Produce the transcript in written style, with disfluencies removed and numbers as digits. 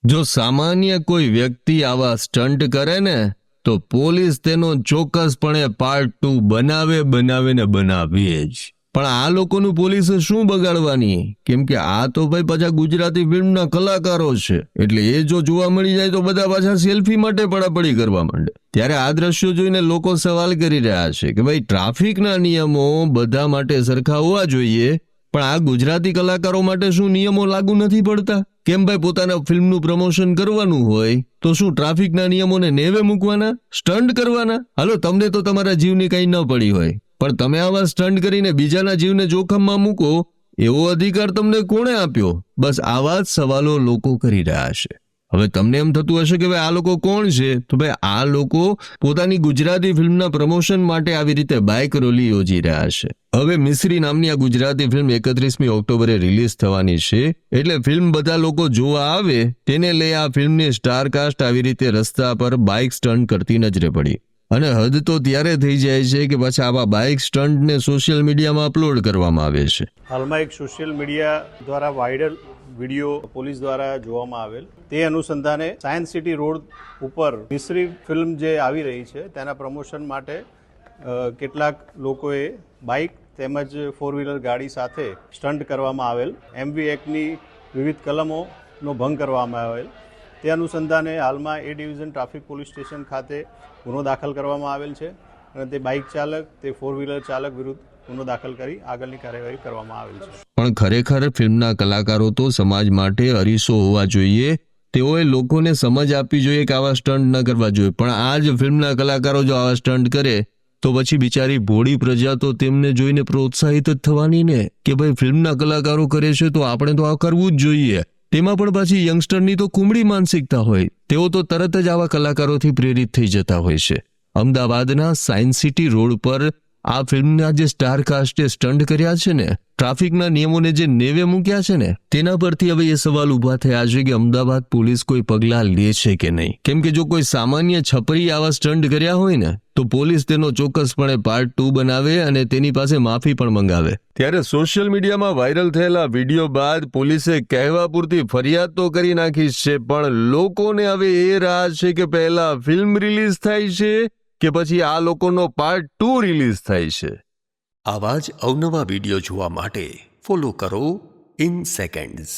જો સામાન્ય કોઈ વ્યક્તિ આવા સ્ટન્ટ કરે ને તો પોલીસ તેનો ચોક્કસપણે પાર્ટ 2 બનાવે જ. પણ આ લોકોનું પોલીસે શું બગાડવાની? કેમ કે આ તો ભાઈ પાછા ગુજરાતી ફિલ્મના કલાકારો છે, એટલે એ જો જોવા મળી જાય તો બધા પાછા સેલ્ફી માટે પડાપડી કરવા માંડે. ત્યારે આ દ્રશ્યો જોઈને લોકો સવાલ કરી રહ્યા છે કે ભાઈ ટ્રાફિકના નિયમો બધા માટે સરખા હોવા જોઈએ, પણ આ ગુજરાતી કલાકારો માટે શું નિયમો લાગુ નથી પડતા? કેમ ભાઈ પોતાના ફિલ્મનું પ્રમોશન કરવાનું હોય તો શું ટ્રાફિકના નિયમોને નેવે મૂકવાના, સ્ટન્ટ કરવાના? હાલો, તમને તો તમારા જીવની કંઈ ન પડી હોય, પણ તમે આવા સ્ટન્ટ કરીને બીજાના જીવને જોખમમાં મૂકો એવો અધિકાર તમને કોણે આપ્યો? બસ આવા જ સવાલો લોકો કરી રહ્યા છે. હવે તમને એમ થતું હશે કે ભાઈ આ લોકો કોણ છે? તો ભાઈ આ લોકો પોતાની ગુજરાતી ફિલ્મના પ્રમોશન માટે આવી રીતે બાઇક રેલી યોજી રહ્યા છે. હવે મિસ્રી નામની આ ગુજરાતી ફિલ્મ 31મી ઓક્ટોબરે રિલીઝ થવાની છે, એટલે ફિલ્મ બધા લોકો જોવા આવે તેને લઈ આ ફિલ્મની સ્ટારકાસ્ટ આવી રીતે રસ્તા પર બાઇક સ્ટન્ટ કરતી નજરે પડી. અને હદ તો ત્યારે થઈ જાય છે કે પાછા આવા બાઇક સ્ટન્ટને સોશિયલ મીડિયામાં અપલોડ કરવામાં આવે છે. હાલમાં એક સોશિયલ મીડિયા દ્વારા વાયરલ વિડીયો પોલીસ દ્વારા જોવામાં આવેલ, તે અનુસંધાને સાયન્સ સિટી રોડ ઉપર મિસ્રી ફિલ્મ જે આવી રહી છે તેના પ્રમોશન માટે કેટલાક લોકોએ બાઇક તેમજ 4 વ્હીલર ગાડી સાથે સ્ટન્ટ કરવામાં આવેલ. MV એક્ટની વિવિધ કલમોનો ભંગ કરવામાં આવેલ. તે અનુસંધાને હાલમાં A division traffic police station ખાતે ગુનો દાખલ કરવામાં આવેલ છે અને તે બાઇક ચાલક, તે 4 વ્હીલર ચાલક વિરુદ્ધ ગુનો દાખલ કરી આગળની કાર્યવાહી કરવામાં આવેલ છે. પણ ખરેખર ફિલ્મના કલાકારો તો સમાજ માટે અરીસો હોવા જોઈએ. તેઓએ લોકોને સમજ આપવી જોઈએ કે આવા સ્ટન્ટ ન કરવા જોઈએ. પણ આ જ ફિલ્મના કલાકારો જો આવા સ્ટન્ટ કરે તો પછી બિચારી ભોળી પ્રજા તો તેમને જોઈને પ્રોત્સાહિત જ થવાની ને કે ભાઈ ફિલ્મના કલાકારો કરે છે તો આપણે તો આ કરવું જ જોઈએ. તેમાં પણ પાછી યંગસ્ટરની તો કુમળી માનસિકતા હોય, તેઓ તો તરત જ આવા કલાકારોથી પ્રેરિત થઈ જતા હોય છે. અમદાવાદના સાયન્સ સિટી રોડ પર આ ફિલ્મના જે સ્ટારકાસ્ટે સ્ટન્ટ કર્યા છે ને, ટ્રાફિકના નિયમોને જે નેવે મૂક્યા છે ને, તેના પરથી હવે એ સવાલ ઊભા થયા છે કે અમદાવાદ પોલીસ કોઈ પગલાં લે છે કે નહીં. કેમ કે જો કોઈ સામાન્ય છપરી આવા સ્ટન્ટ કર્યા હોય ને તો પોલીસ તેનો ચોક્કસપણે પાર્ટ 2 બનાવે અને તેની પાસે માફી પણ મંગાવે. ત્યારે સોશિયલ મીડિયામાં વાયરલ થયેલા વિડીયો બાદ પોલીસે કહેવા પૂરતી ફરિયાદ તો કરી નાખી છે, પણ લોકોને હવે એ રાહ છે કે પહેલા ફિલ્મ રિલીઝ થાય છે કે પછી આ લોકોનો પાર્ટ 2 રિલીઝ થાય છે. આવા જ અવનવા વિડીયો જોવા માટે ફોલો કરો ઇન સેકન્ડ્સ.